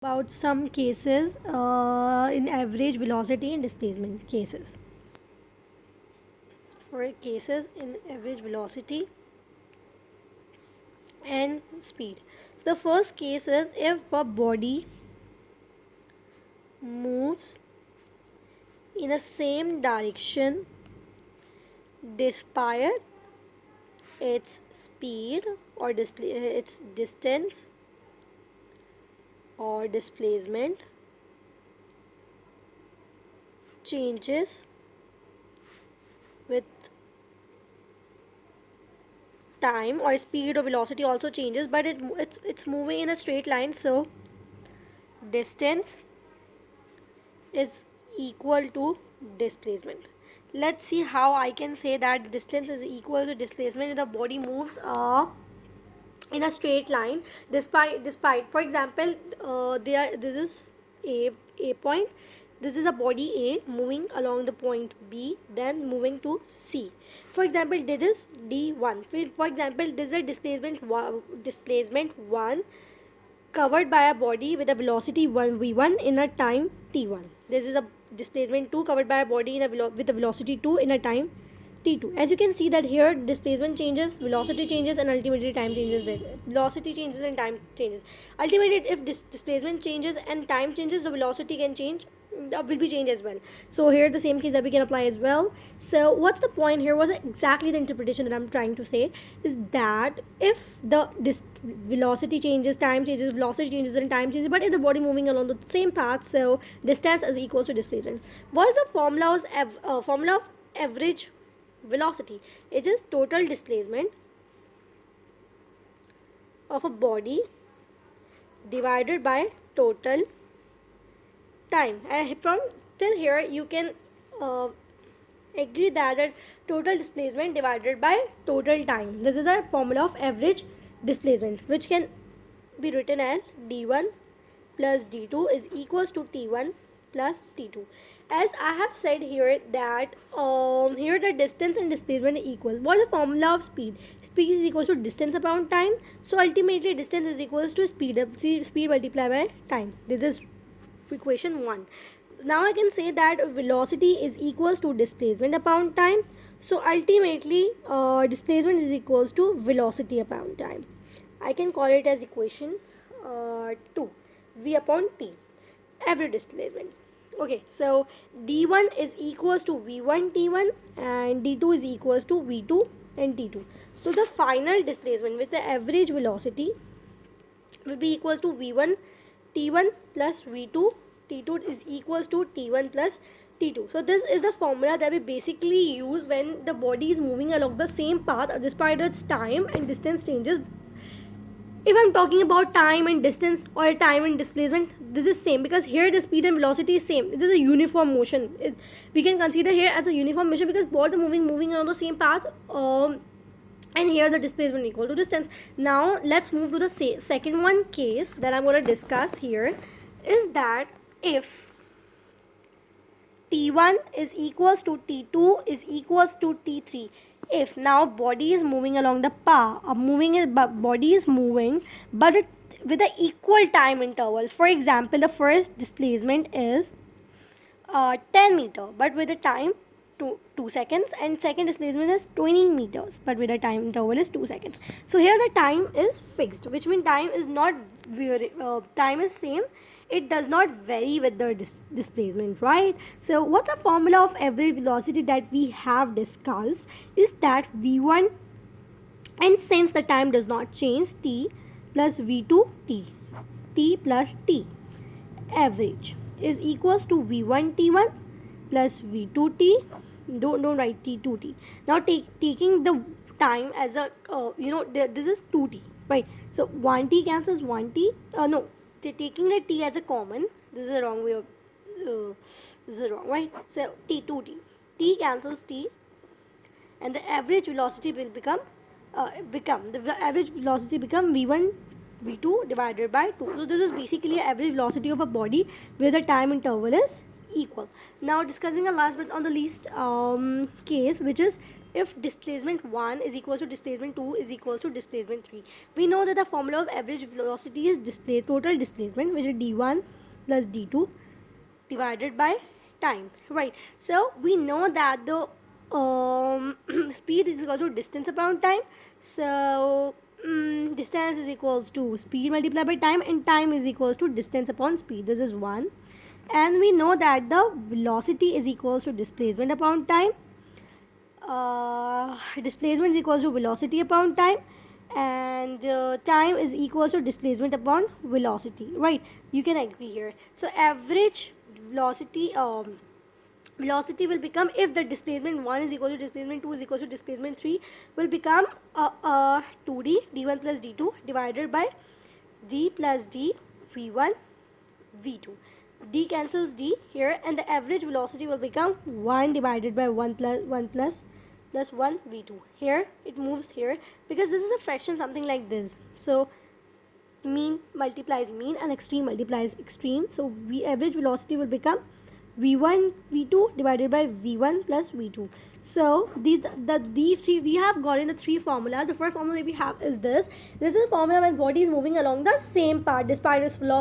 About some cases in average velocity and displacement cases. For cases in average velocity and speed. The first case is if a body moves in the same direction despite its speed or its distance or displacement changes with time, or speed or velocity also changes, but it's moving in a straight line, so distance is equal to displacement. Let's see how I can say that distance is equal to displacement if the body moves in a straight line despite for example, this is a point. This is a body A moving along the point B, then moving to C. For example, this is D1. For example, this is a displacement 1 covered by a body with a velocity 1v1 in a time t1. This is a displacement 2 covered by a body with a velocity 2 in a time t2. As you can see that here displacement changes, velocity changes, and ultimately time changes. Velocity changes and time changes. Ultimately, if displacement changes and time changes, the velocity can change, will be changed as well. So here the same case that we can apply as well. So what's the point here? Was exactly the interpretation that I'm trying to say is that if the velocity changes, time changes, velocity changes, and time changes, but if the body moving along the same path, so distance is equals to displacement. What is the formula of average velocity? It is total displacement of a body divided by total time. From till here you can agree that total displacement divided by total time. This is a formula of average displacement, which can be written as d1 plus d2 is equals to t1 plus t2. As I have said here that here the distance and displacement are equal. What is the formula of speed? Speed is equals to distance upon time. So ultimately distance is equals to speed multiplied by time. This is equation 1. Now I can say that velocity is equals to displacement upon time. So ultimately displacement is equals to velocity upon time. I can call it as equation 2, v upon t, average displacement. Okay, so d1 is equals to v1 t1 and d2 is equals to v2 and t2. So the final displacement with the average velocity will be equals to v1 t1 plus v2 t2 is equals to t1 plus t2. So this is the formula that we basically use when the body is moving along the same path despite its time and distance changes. If I'm talking about time and distance or time and displacement, this is same because here the speed and velocity is same. This is a uniform motion. We can consider here as a uniform motion because both are moving along the same path. And here the displacement equal to distance. Now let's move to the second one case that I'm going to discuss here is that if T1 is equals to T2 is equals to T3. If now body is moving along the path, body is moving, but with an equal time interval. For example, the first displacement is 10 meter, but with a time 2 seconds, and second displacement is 20 meters, but with a time interval is 2 seconds. So here the time is fixed, which means time is not time is same. It does not vary with the displacement, right? So what's the formula of average velocity that we have discussed is that v1, and since the time does not change, t plus v2 t plus t average is equals to v1 t1 plus v2 t. Don't write t2t. Now taking the time as a this is 2t, right? So 1t cancels 1t. No, taking the t as a common. This is a wrong way of this is wrong, right? So t2t, t cancels t, and the average velocity will become v1 v2 divided by 2. So this is basically average velocity of a body where the time interval is equal. Now discussing the last but on the least case, which is if displacement 1 is equal to displacement 2 is equal to displacement 3. We know that the formula of average velocity is total displacement, which is d1 plus d2 divided by time, right? So we know that the speed is equal to distance upon time. So distance is equals to speed multiplied by time, and time is equals to distance upon speed. This is 1. And we know that the velocity is equals to displacement upon time. Displacement is equals to velocity upon time, and time is equals to displacement upon velocity, right? You can agree here. So average velocity will become, if the displacement 1 is equal to displacement 2 is equal to displacement 3, will become 2d d1 plus d2 divided by d plus d v1 v2. D cancels d here, and the average velocity will become 1 divided by 1 plus 1 v2. Here it moves here because this is a fraction, something like this. So mean multiplies mean and extreme multiplies extreme. So average velocity will become v1 v2 divided by v1 plus v2. So these three we have gotten the three formulas. The first formula we have is this. This is the formula when body is moving along the same path despite its velocity